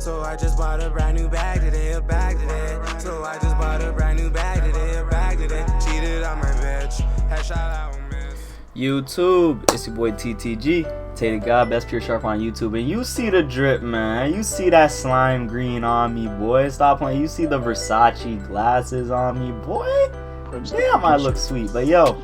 So I just bought a brand new bag today, a bag today. So I just bought a brand new bag today, a bag today. Cheated on my bitch, headshot out miss. YouTube, it's your boy TTG, TeyTheGod, best pure sharp on YouTube, and you see the drip, man. You see that slime green on me, boy. Stop playing. You see the Versace glasses on me, boy. Damn, I look sweet. But yo,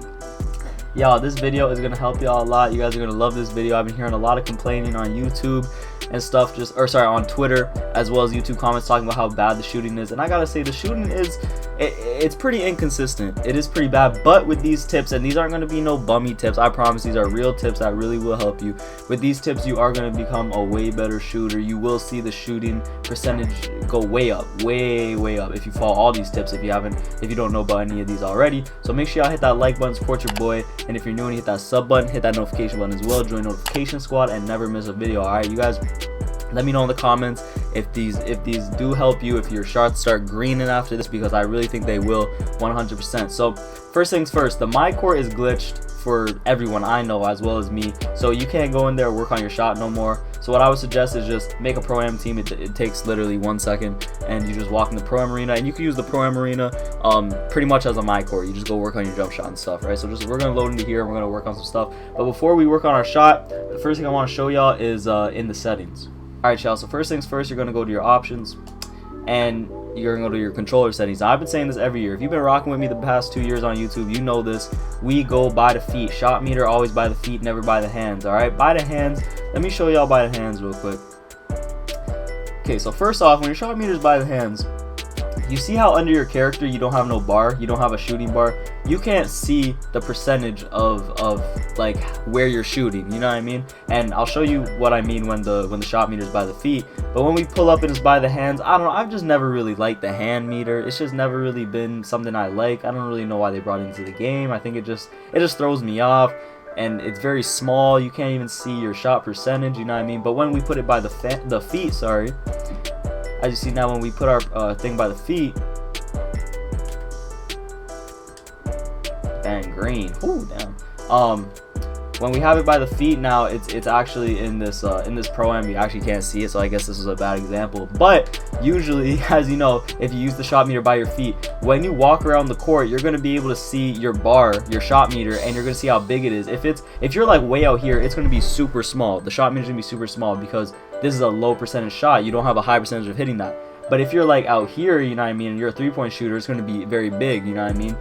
this video is gonna help y'all a lot. You guys are gonna love this video. I've been hearing a lot of complaining on YouTube and stuff, on Twitter, as well as YouTube comments talking about how bad the shooting is. And I gotta say, the shooting is, it's pretty inconsistent. It is pretty bad. But with these tips, and these aren't gonna be no bummy tips, I promise these are real tips that really will help you. With these tips, you are gonna become a way better shooter. You will see the shooting percentage go way up, way up, if you follow all these tips, if you don't know about any of these already. So make sure y'all hit that like button, support your boy, and if you're new and hit that sub button, hit that notification button as well. Join notification squad and never miss a video. All right, you guys, let me know in the comments if these do help you, if your shots start greening after this, because I really think they will 100%. So first things first, the MYCAREER is glitched for everyone I know as well as me, so you can't go in there and work on your shot no more. So what I would suggest is just make a Pro-Am team. It takes literally 1 second, and you just walk in the Pro-Am arena, and you can use the Pro-Am arena pretty much as a MYCAREER. You just go work on your jump shot and stuff, right? So we're gonna load into here and we're gonna work on some stuff. But before we work on our shot, the first thing I want to show y'all is in the settings. Alright, y'all, so first things first, you're going to go to your options, and you're going to go to your controller settings. Now, I've been saying this every year. If you've been rocking with me the past 2 years on YouTube, you know this. We go by the feet. Shot meter, always by the feet, never by the hands, alright? By the hands. Let me show y'all by the hands real quick. Okay, so first off, when your shot meter is by the hands, you see how under your character you don't have no bar, you don't have a shooting bar. You can't see the percentage of like where you're shooting, you know what I mean? And I'll show you what I mean when the shot meter is by the feet. But when we pull up and it's by the hands, I don't know, I've just never really liked the hand meter. It's just never really been something I like. I don't really know why they brought it into the game. I think it just throws me off, and it's very small. You can't even see your shot percentage, you know what I mean? But when we put it by the feet, sorry, as you see now, when we put our thing by the feet, dang, green. Ooh, damn. When we have it by the feet now, it's actually in this Pro-Am. You actually can't see it, so I guess this is a bad example. But usually, as you know, if you use the shot meter by your feet, when you walk around the court, you're gonna be able to see your bar, your shot meter, and you're gonna see how big it is. If you're like way out here, it's gonna be super small. The shot meter is gonna be super small because this is a low percentage shot. You don't have a high percentage of hitting that. But if you're like out here, you know what I mean, and you're a three-point shooter, it's gonna be very big, you know what I mean?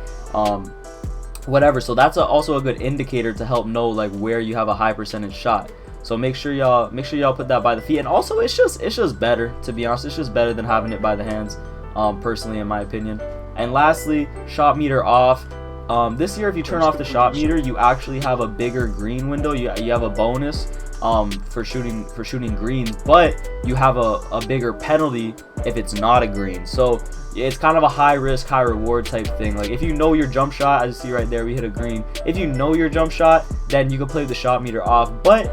Whatever. So that's also a good indicator to help know like where you have a high percentage shot. So make sure y'all put that by the feet. And also, it's just better, to be honest. It's just better than having it by the hands, personally, in my opinion. And lastly, shot meter off. This year, if you turn off the shot meter, you actually have a bigger green window. You have a bonus for shooting greens, but you have a bigger penalty if it's not a green. So it's kind of a high risk, high reward type thing. Like if you know your jump shot, as you see right there, we hit a green. If you know your jump shot, then you can play the shot meter off. But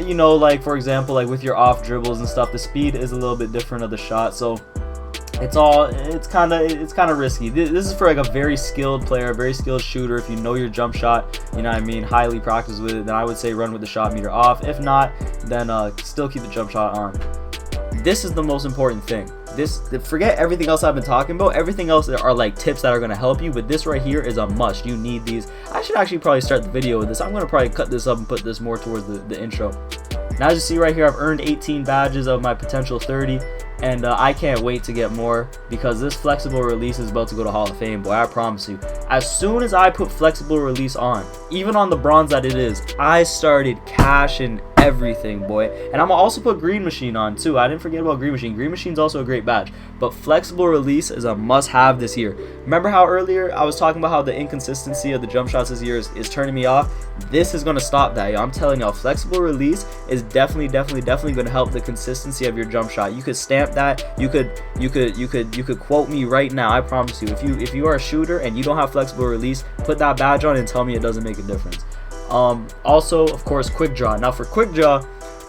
you know, like for example, like with your off dribbles and stuff, the speed is a little bit different of the shot. So it's kind of risky. This is for like a very skilled player, a very skilled shooter. If you know your jump shot, you know what I mean, highly practiced with it, then I would say run with the shot meter off. If not, then still keep the jump shot on. This is the most important thing. Forget everything else I've been talking about. Everything else are like tips that are going to help you, but this right here is a must. You need these. I should actually probably start the video with this. I'm going to probably cut this up and put this more towards the intro. Now, as you see right here, I've earned 18 badges of my potential 30, and I can't wait to get more, because this flexible release is about to go to Hall of Fame, boy, I promise you. As soon as I put flexible release on, even on the bronze that it is, I started cashing everything, boy. And I'm gonna also put Green Machine on too. I didn't forget about Green Machine. Green Machine's also a great badge, but flexible release is a must-have this year. Remember how earlier I was talking about how the inconsistency of the jump shots this year is turning me off? This is gonna stop that, yo. I'm telling y'all, flexible release is definitely gonna help the consistency of your jump shot. You could stamp that. You could quote me right now. I promise you. If you are a shooter and you don't have flexible release, put that badge on and tell me it doesn't make a difference. Also, of course, quick draw. Now for quick draw,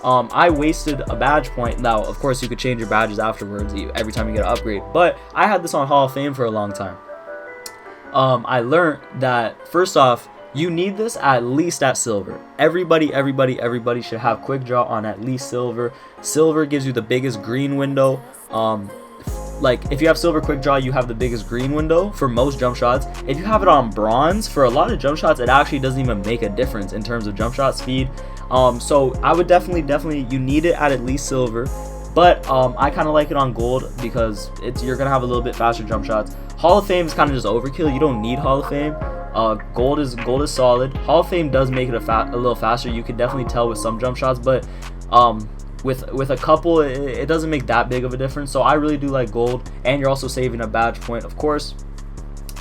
I wasted a badge point. Now, of course, you could change your badges afterwards every time you get an upgrade, but I had this on Hall of Fame for a long time. I learned that first off, You need this at least at silver. Everybody should have quick draw on at least silver. Silver gives you the biggest green window. Like if you have silver quick draw, you have the biggest green window for most jump shots. If you have it on bronze, for a lot of jump shots, it actually doesn't even make a difference in terms of jump shot speed. So I would definitely you need it at least silver. But I kind of like it on gold because you're gonna have a little bit faster jump shots. Hall of Fame is kind of just overkill. You don't need Hall of Fame. Gold is solid. Hall of Fame does make it a little faster. You can definitely tell with some jump shots, but with a couple, it doesn't make that big of a difference. So I really do like gold, and you're also saving a badge point, of course.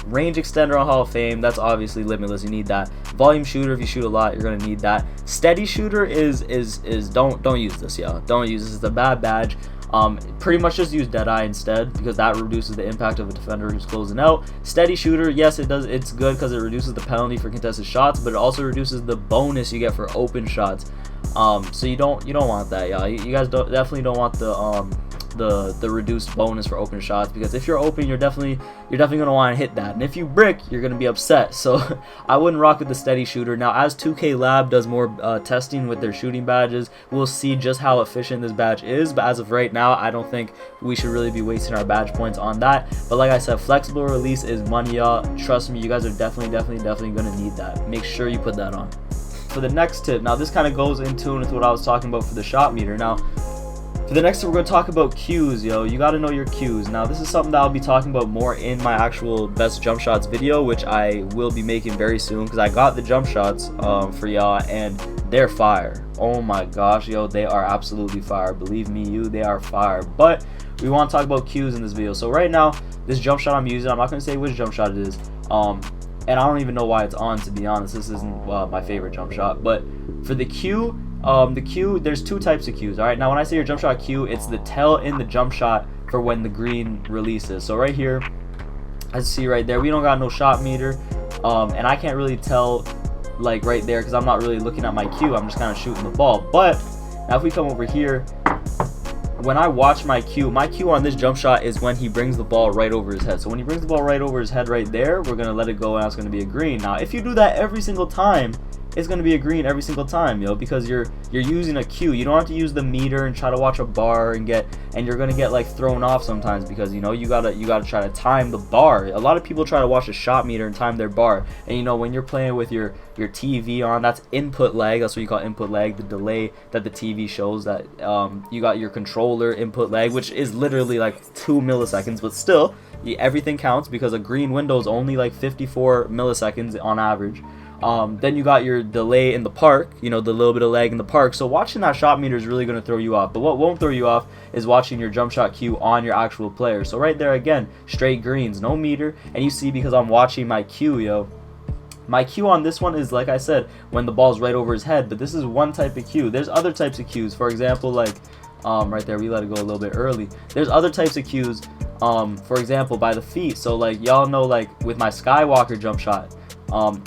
Range extender on Hall of Fame, that's obviously limitless. You need that. Volume shooter, if you shoot a lot, you're gonna need that. Steady shooter is don't use this, y'all. Don't use this. It's a bad badge. Pretty much just use Deadeye instead because that reduces the impact of a defender who's closing out. Steady shooter, yes, it does. It's good because it reduces the penalty for contested shots, but it also reduces the bonus you get for open shots. So you don't want that, y'all. You guys definitely don't want the reduced bonus for open shots, because if you're open, you're definitely gonna want to hit that, and if you brick, you're gonna be upset. So I wouldn't rock with the steady shooter. Now, as 2K Lab does more testing with their shooting badges, we'll see just how efficient this badge is, but as of right now, I don't think we should really be wasting our badge points on that. But like I said, flexible release is money, y'all. Trust me, you guys are definitely gonna need that. Make sure you put that on. For the next tip, now this kind of goes in tune with what I was talking about for the shot meter. Now, for the next tip, we're going to talk about cues, yo. You got to know your cues. Now, this is something that I'll be talking about more in my actual best jump shots video, which I will be making very soon, because I got the jump shots for y'all, and they're fire. Oh my gosh, yo, they are absolutely fire. Believe me, they are fire. But we want to talk about cues in this video. So right now, this jump shot I'm using, I'm not going to say which jump shot it is. And I don't even know why it's on, to be honest. This isn't my favorite jump shot. But for the cue, there's two types of cues. All right, now when I say your jump shot cue, it's the tell in the jump shot for when the green releases. So right here, as you see right there, we don't got no shot meter, and I can't really tell like right there because I'm not really looking at my cue. I'm just kind of shooting the ball. But now if we come over here, when I watch my cue on this jump shot is when he brings the ball right over his head. So when he brings the ball right over his head right there, we're gonna let it go, and it's gonna be a green. Now if you do that every single time, it's going to be a green every single time, yo, because you're using a cue. You don't have to use the meter and try to watch a bar and you're going to get like thrown off sometimes, because you gotta try to time the bar. A lot of people try to watch a shot meter and time their bar, and when you're playing with your TV on, that's input lag. That's what you call input lag, the delay that the TV shows. That you got your controller input lag, which is literally like 2 milliseconds, but still everything counts because a green window is only like 54 milliseconds on average. Then you got your delay in the park, the little bit of lag in the park. So watching that shot meter is really going to throw you off. But what won't throw you off is watching your jump shot cue on your actual player. So right there again, straight greens, no meter. And you see, because I'm watching my cue, yo, my cue on this one is, like I said, when the ball's right over his head. But this is one type of cue. There's other types of cues. For example, like right there, we let it go a little bit early. There's other types of cues, for example, by the feet. So like y'all know, like with my Skywalker jump shot,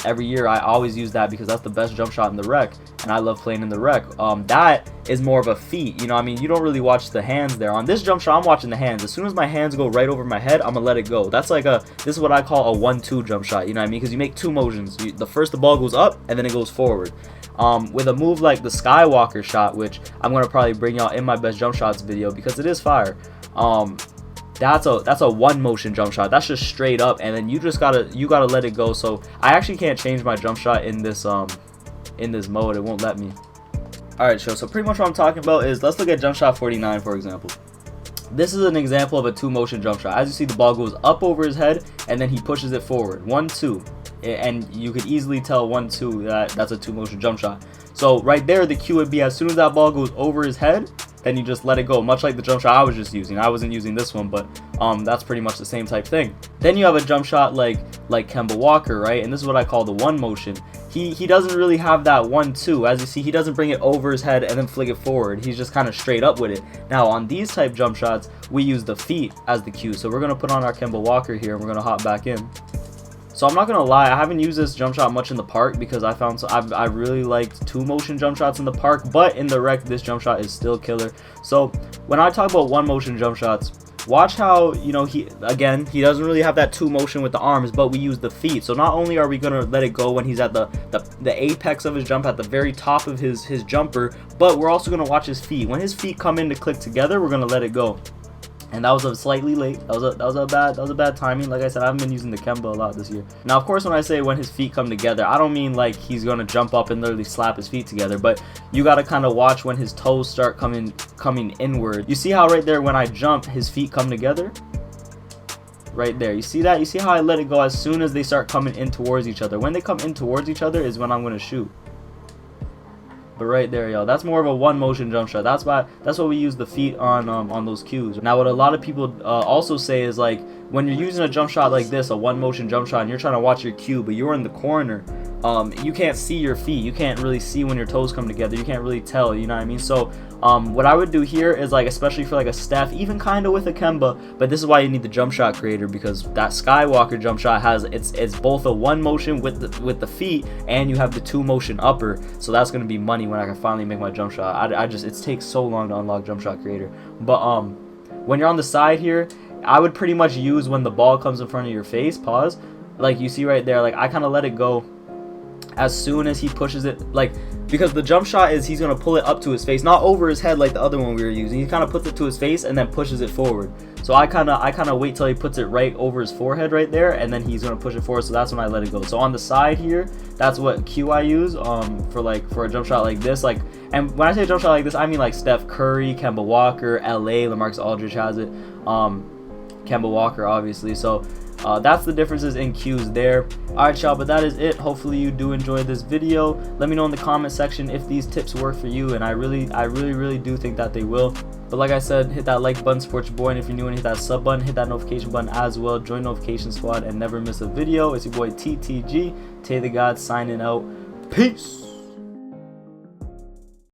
every year I always use that because that's the best jump shot in the rec, and I love playing in the rec. That is more of a feat, you don't really watch the hands there. On this jump shot, I'm watching the hands. As soon as my hands go right over my head, I'm gonna let it go. That's like this is what I call a 1-2 jump shot, because you make two motions. The ball goes up and then it goes forward. With a move like the Skywalker shot, which I'm gonna probably bring y'all in my best jump shots video because it is fire. That's a one motion jump shot. That's just straight up, and then you gotta let it go. So I actually can't change my jump shot in this mode. It won't let me. Alright, so pretty much what I'm talking about is, let's look at jump shot 49, for example. This is an example of a 2-motion jump shot. As you see, the ball goes up over his head and then he pushes it forward. 1-2, and you could easily tell 1-2 that's a 2-motion jump shot. So right there, the cue would be, as soon as that ball goes over his head, then you just let it go, much like the jump shot I was just using. I wasn't using this one, but that's pretty much the same type thing. Then you have a jump shot like Kemba Walker, right? And this is what I call the 1 motion. He doesn't really have that 1-2. As you see, he doesn't bring it over his head and then flick it forward. He's just kind of straight up with it. Now on these type jump shots, we use the feet as the cue. So we're gonna put on our Kemba Walker here, and we're gonna hop back in. So I'm not gonna lie, I haven't used this jump shot much in the park because I really liked 2-motion jump shots in the park, but in the rec, this jump shot is still killer. So when I talk about 1-motion jump shots, watch how, you know, he doesn't really have that 2 motion with the arms, but we use the feet. So not only are we gonna let it go when he's at the apex of his jump, at the very top of his jumper, but we're also gonna watch his feet. When his feet come in to click together, we're gonna let it go. And that was a slightly late. That was a bad timing. Like I said, I haven't been using the Kemba a lot this year. Now, of course, when I say when his feet come together, I don't mean like he's gonna jump up and literally slap his feet together, but you gotta kind of watch when his toes start coming inward. You see how right there when I jump, his feet come together? Right there. You see that? You see how I let it go as soon as they start coming in towards each other. When they come in towards each other is when I'm gonna shoot. But right there, yo, that's more of a 1 motion jump shot. That's why we use the feet on those cues. Now, what a lot of people also say is like when you're using a jump shot like this, a 1 motion jump shot, and you're trying to watch your cue, but you're in the corner, you can't see your feet. You can't really see when your toes come together. You can't really tell. You know what I mean? So what I would do here is like, especially for like a Steph, even kind of with a Kemba, but this is why you need the jump shot creator, because that Skywalker jump shot has it's both a 1 motion with the feet, and you have the 2 motion upper. So that's gonna be money when I can finally make my jump shot. It takes so long to unlock jump shot creator. But when you're on the side here, I would pretty much use when the ball comes in front of your face. Pause. Like you see right there, like I kind of let it go as soon as he pushes it, like, because the jump shot is he's gonna pull it up to his face, not over his head like the other one we were using. He kind of puts it to his face and then pushes it forward. So I kind of wait till he puts it right over his forehead right there, and then he's gonna push it forward. So that's when I let it go. So on the side here, that's what cue I use for a jump shot like this. Like, and when I say jump shot like this, I mean like Steph Curry, Kemba Walker, LA, LaMarcus Aldridge has it, Kemba Walker obviously. So that's the differences in cues there. Alright y'all, but that is it. Hopefully you do enjoy this video. Let me know in the comment section if these tips work for you, and I really do think that they will. But like I said, hit that like button, support your boy, and if you're new, and hit that sub button, hit that notification button as well. Join notification squad and never miss a video. It's your boy TTG, TeyTheGod signing out. Peace.